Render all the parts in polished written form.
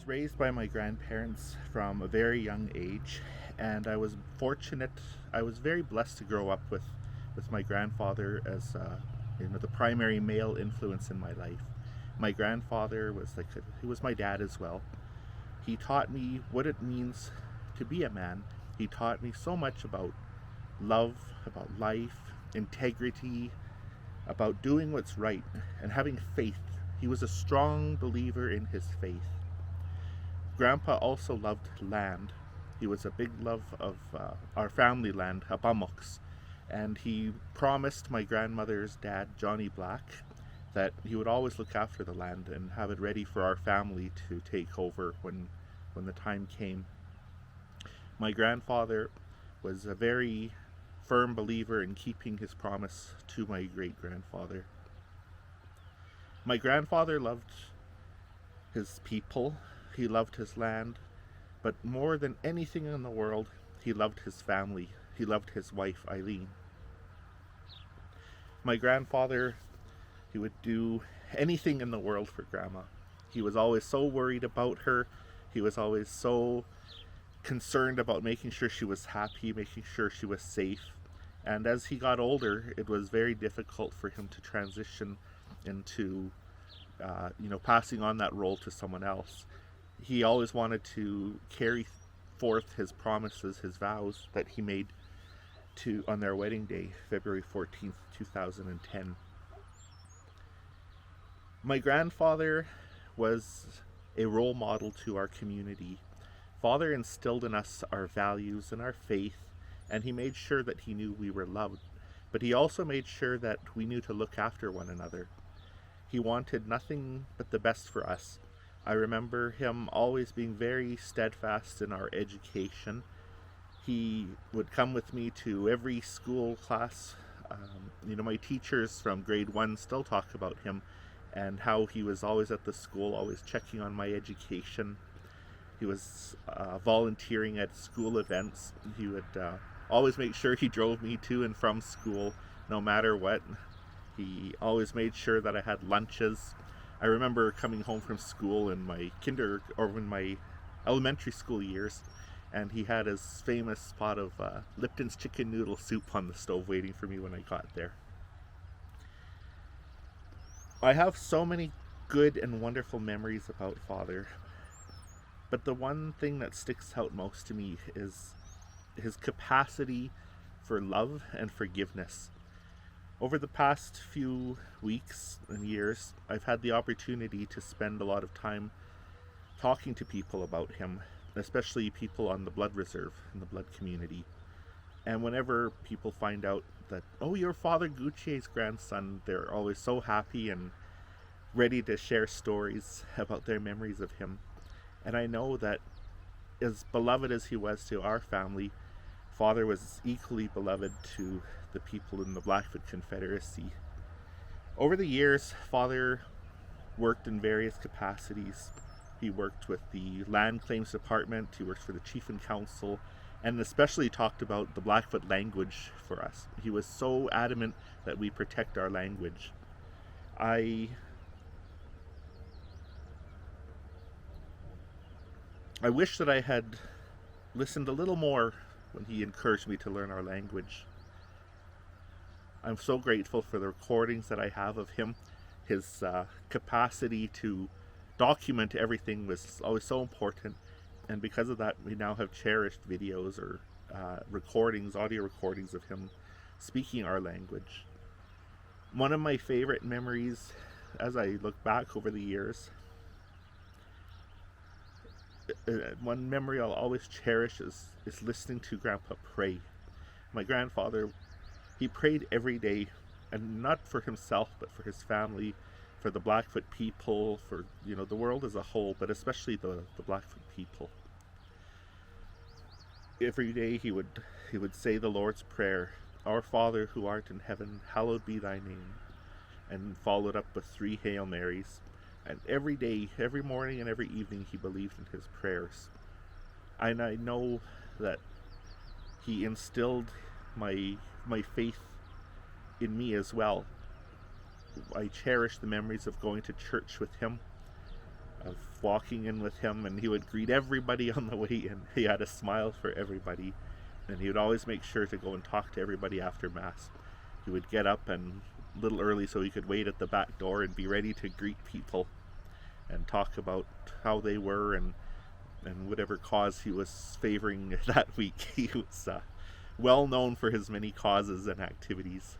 raised by my grandparents from a very young age, and I was fortunate. I was very blessed to grow up with my grandfather as the primary male influence in my life. My grandfather was he was my dad as well. He taught me what it means to be a man. He taught me so much about love, about life, integrity, about doing what's right, and having faith. He was a strong believer in his faith. Grandpa also loved land. He was a big love of our family land, Apamoks, and he promised my grandmother's dad, Johnny Black, that he would always look after the land and have it ready for our family to take over when the time came. My grandfather was a very firm believer in keeping his promise to my great-grandfather. My grandfather loved his people, he loved his land, but more than anything in the world, he loved his family. He loved his wife, Eileen. My grandfather, he would do anything in the world for Grandma. He was always so worried about her. He was always so concerned about making sure she was happy, making sure she was safe. And as he got older, it was very difficult for him to transition into, passing on that role to someone else. He always wanted to carry forth his promises, his vows that he made on their wedding day, February 14th, 2010. My grandfather was a role model to our community. Father instilled in us our values and our faith, and he made sure that he knew we were loved. But he also made sure that we knew to look after one another. He wanted nothing but the best for us. I remember him always being very steadfast in our education. He would come with me to every school class. My teachers from grade 1 still talk about him and how he was always at the school, always checking on my education. He was volunteering at school events. He would always make sure he drove me to and from school, no matter what. He always made sure that I had lunches. I remember coming home from school in my in my elementary school years, and he had his famous pot of Lipton's chicken noodle soup on the stove waiting for me when I got there. I have so many good and wonderful memories about Father, but the one thing that sticks out most to me is his capacity for love and forgiveness. Over the past few weeks and years, I've had the opportunity to spend a lot of time talking to people about him, especially people on the blood reserve in the blood community. And whenever people find out that, oh, you're Father Gutier's grandson, they're always so happy and ready to share stories about their memories of him. And I know that as beloved as he was to our family, Father was equally beloved to the people in the Blackfoot Confederacy. Over the years, Father worked in various capacities. He worked with the Land Claims Department, he worked for the Chief and Council, and especially talked about the Blackfoot language for us. He was so adamant that we protect our language. I wish that I had listened a little more when he encouraged me to learn our language. I'm so grateful for the recordings that I have of him. His capacity to document everything was always so important, and because of that, we now have cherished videos or recordings, audio recordings of him speaking our language. One of my favorite memories, as I look back over the years, one memory I'll always cherish is listening to Grandpa pray. My grandfather, he prayed every day, and not for himself, but for his family, for the Blackfoot people, for the world as a whole, but especially the Blackfoot people. Every day he would say the Lord's Prayer, "Our Father who art in heaven, hallowed be thy name," and followed up with 3 Hail Marys. And every day, every morning and every evening, he believed in his prayers. And I know that he instilled my faith in me as well. I cherish the memories of going to church with him. of walking in with him, and he would greet everybody on the way in. He had a smile for everybody, and he would always make sure to go and talk to everybody after Mass. He would get up and a little early so he could wait at the back door and be ready to greet people and talk about how they were and whatever cause he was favoring that week. He was well known for his many causes and activities.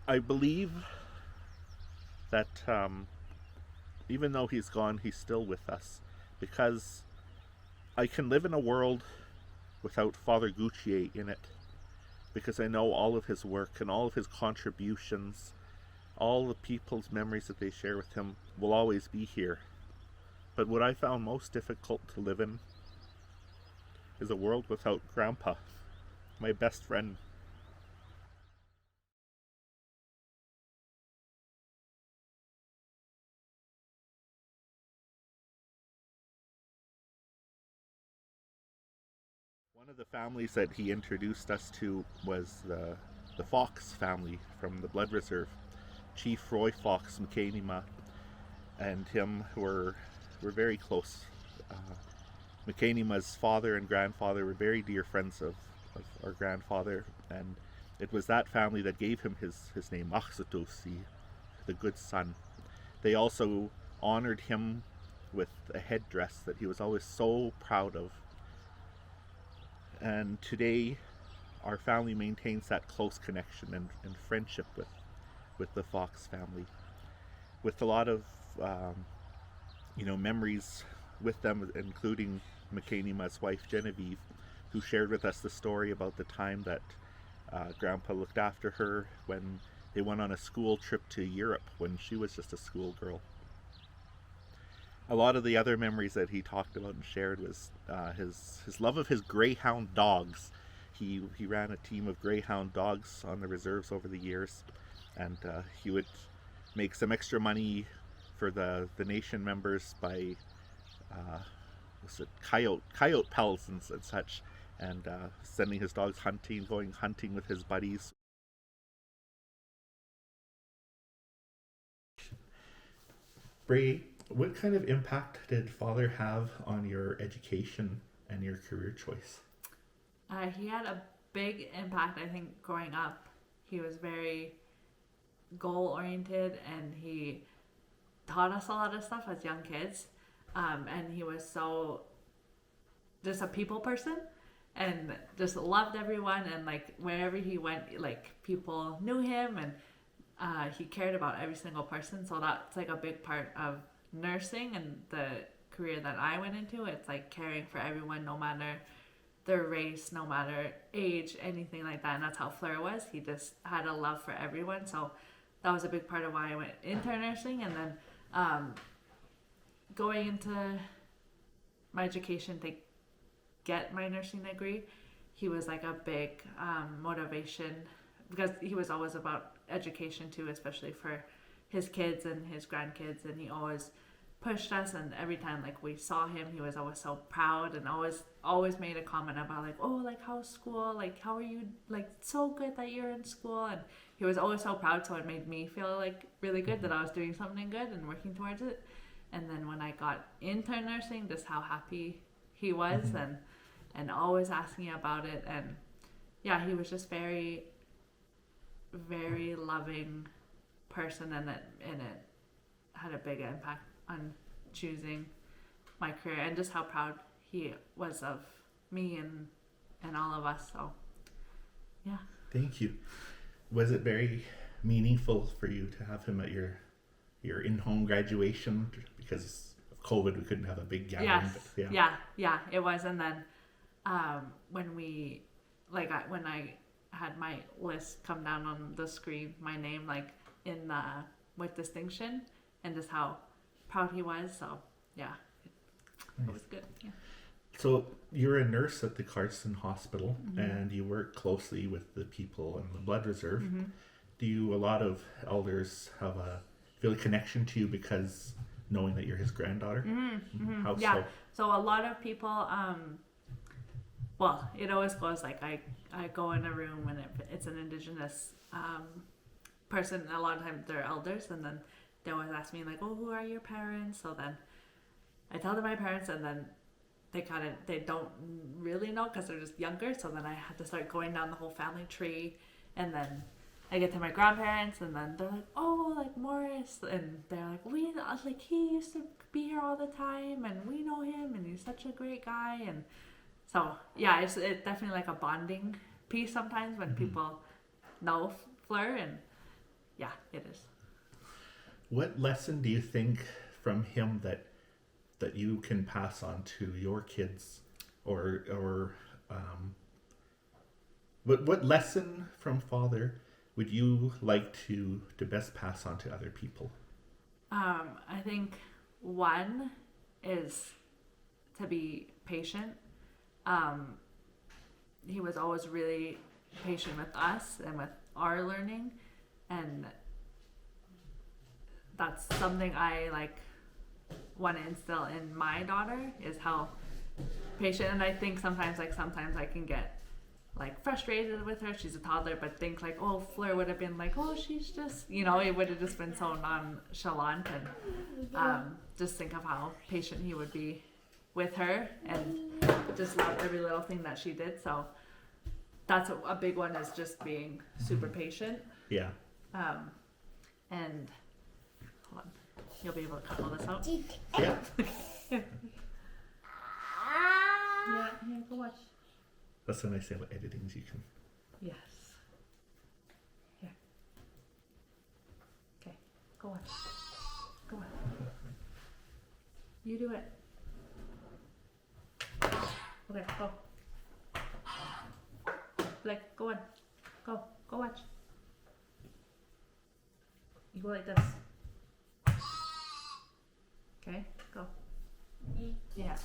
I believe that even though he's gone, he's still with us, because I can live in a world without Father Gauthier in it, because I know all of his work and all of his contributions, all the people's memories that they share with him will always be here. But what I found most difficult to live in is a world without Grandpa, my best friend. One of the families that he introduced us to was the Fox family from the Blood Reserve. Chief Roy Fox McKenema and him were very close. McKenema's father and grandfather were very dear friends of our grandfather, and it was that family that gave him his name, AAHSAHTOSII, the good son. They also honored him with a headdress that he was always so proud of. And today, our family maintains that close connection and friendship with the Fox family, with a lot of memories with them, including McKenema's wife Genevieve, who shared with us the story about the time that Grandpa looked after her when they went on a school trip to Europe when she was just a schoolgirl. A lot of the other memories that he talked about and shared was his love of his greyhound dogs. He ran a team of greyhound dogs on the reserves over the years, and he would make some extra money for the nation members by coyote pelts and such, and sending his dogs hunting, going hunting with his buddies. Bray, what kind of impact did Father have on your education and your career choice? He had a big impact, I think, growing up. He was very goal-oriented, and he taught us a lot of stuff as young kids. And he was so just a people person and just loved everyone, and like wherever he went, like people knew him, and he cared about every single person. So that's like a big part of nursing and the career that I went into. It's like caring for everyone, no matter their race, no matter age, anything like that. And that's how Fleur was. He just had a love for everyone. So that was a big part of why I went into nursing. And then going into my education to get my nursing degree, he was like a big motivation, because he was always about education too, especially for his kids and his grandkids, and he always pushed us. And every time like we saw him, he was always so proud, and always made a comment about like, oh, like how's school, like how are you, like so good that you're in school. And he was always so proud, so it made me feel like really good that I was doing something good and working towards it. And then when I got into nursing, just how happy he was, and always asking about it. And yeah, he was just very, very loving person, and it had a big impact on choosing my career, and just how proud he was of me and all of us. So yeah. Thank you. Was it very meaningful for you to have him at your in-home graduation? Because of COVID, we couldn't have a big gathering. Yes. But yeah, it was. And then when I had my list come down on the screen, my name like in with distinction, and just how proud he was. So yeah, it was good. Yeah. So you're a nurse at the Carson Hospital, and you work closely with the people in the Blood Reserve. Do a lot of elders feel a connection to you because knowing that you're his granddaughter? How so? So a lot of people, well, it always goes like I go in a room and it's an Indigenous person. A lot of times they're elders, and then they always ask me like, oh, who are your parents? So then I tell them my parents, and then they don't really know because they're just younger. So then I had to start going down the whole family tree, and then I get to my grandparents, and then they're like, oh, like Morris, and they're like, he used to be here all the time, and we know him, and he's such a great guy. And so yeah, it's definitely like a bonding piece sometimes when people know Fleur, and yeah, it is. What lesson do you think from him that you can pass on to your kids, or what lesson from Father would you like to best pass on to other people? I think one is to be patient. He was always really patient with us and with our learning, and that's something I like want to instill in my daughter, is how patient. And I think sometimes I can get like frustrated with her. She's a toddler, but think like, oh, Fleur would have been like, oh, she's just, it would have just been so nonchalant, and just think of how patient he would be with her, and just love every little thing that she did. So that's a big one, is just being super patient. Yeah. And hold on, you'll be able to cut all this out. Yeah. Yeah, go watch. That's when I say about editing, you can. Yes. Here. Okay, go watch. Go on. You do it. Okay, go. Like, go on. Go watch. You go like this. Okay, go. Yeah.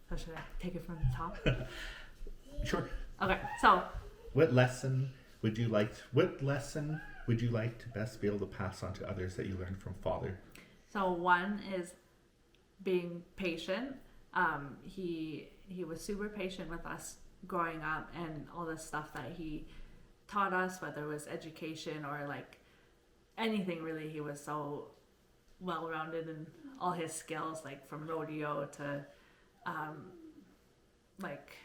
So should I take it from the top? Sure. Okay, so What lesson would you like to best be able to pass on to others that you learned from Father? So one is being patient. He was super patient with us growing up, and all the stuff that he taught us, whether it was education or like anything really. He was so well-rounded in all his skills, like from rodeo to like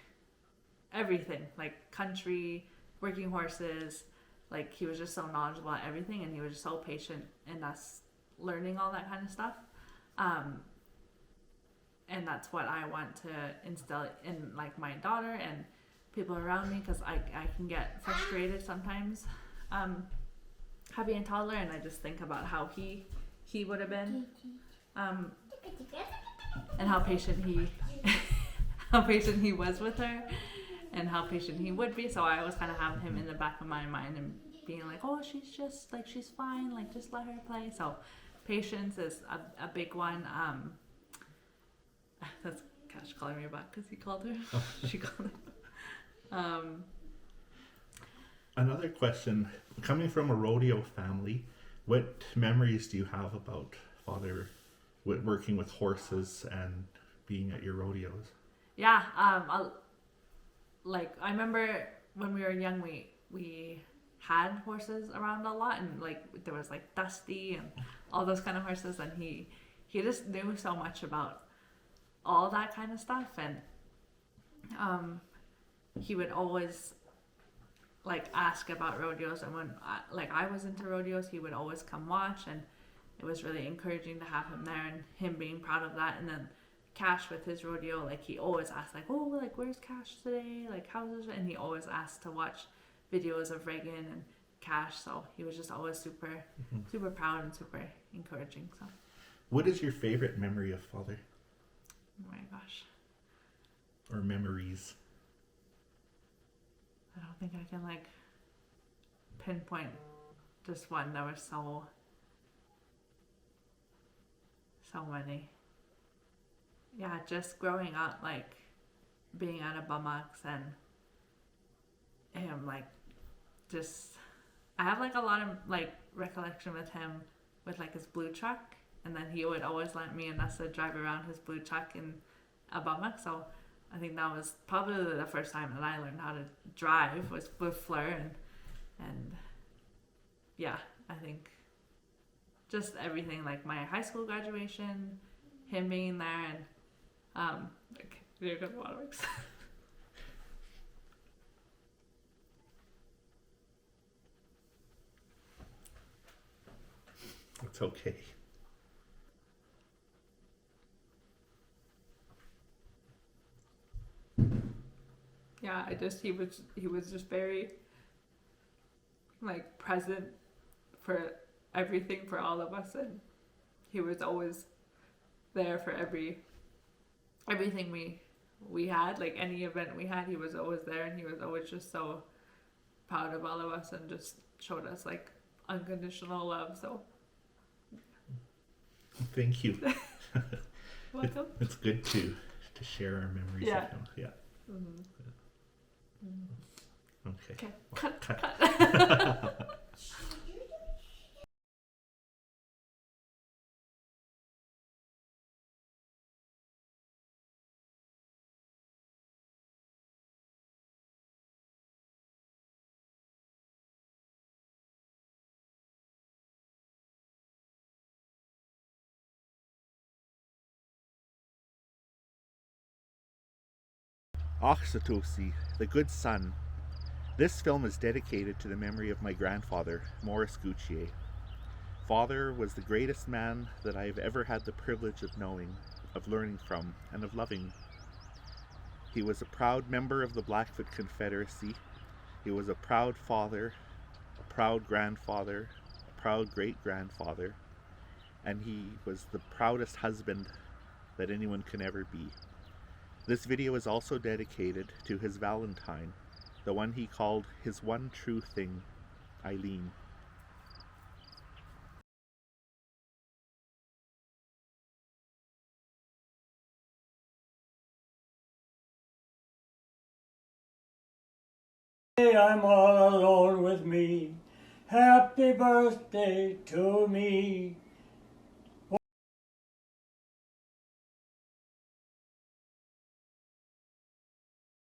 everything, like country, working horses. Like he was just so knowledgeable at everything, and he was just so patient in us learning all that kind of stuff. And that's what I want to instill in like my daughter and people around me, because I can get frustrated sometimes having a toddler, and I just think about how he would have been, and how patient he was with her, and how patient he would be. So I always kind of have him in the back of my mind and being like, oh, she's just like, she's fine, like just let her play. So patience is a big one. That's Cash calling me back because he called her. Oh. She called her. Another question, coming from a rodeo family, what memories do you have about Father working with horses and being at your rodeos? Yeah, I remember when we were young, we had horses around a lot, and like there was like Dusty and all those kind of horses, and he just knew so much about all that kind of stuff, and he would always like ask about rodeos, and when I was into rodeos, he would always come watch, and it was really encouraging to have him there and him being proud of that. And then Cash with his rodeo, like he always asked like, oh, like where's Cash today, like how's this, and he always asked to watch videos of Reagan and Cash, so he was just always super proud and super encouraging. So what is your favorite memory of Father? Oh my gosh, or memories? I don't think I can like pinpoint just one. There were so many. Yeah, just growing up, like being at a Bumux and him like just, I have like a lot of like recollection with him with like his blue truck, and then he would always let me and Nessa drive around his blue truck in a Bumux. So I think that was probably the first time that I learned how to drive was with Fleur, And yeah, I think just everything, like my high school graduation, him being there, and like video game waterworks. It's okay. Yeah, he was just very like present for everything for all of us, and he was always there for everything we had, like any event we had, he was always there, and he was always just so proud of all of us and just showed us like unconditional love. So thank you. welcome. It's good to share our memories Yeah. of him. Yeah. Mm-hmm. Okay. Okay. Well, Cut. AAHSAHTOSII, the good son. This film is dedicated to the memory of my grandfather, Maurice Gauthier. Father was the greatest man that I have ever had the privilege of knowing, of learning from, and of loving. He was a proud member of the Blackfoot Confederacy. He was a proud father, a proud grandfather, a proud great-grandfather, and he was the proudest husband that anyone can ever be. This video is also dedicated to his Valentine, the one he called his one true thing, Eileen. I'm all alone with me. Happy birthday to me.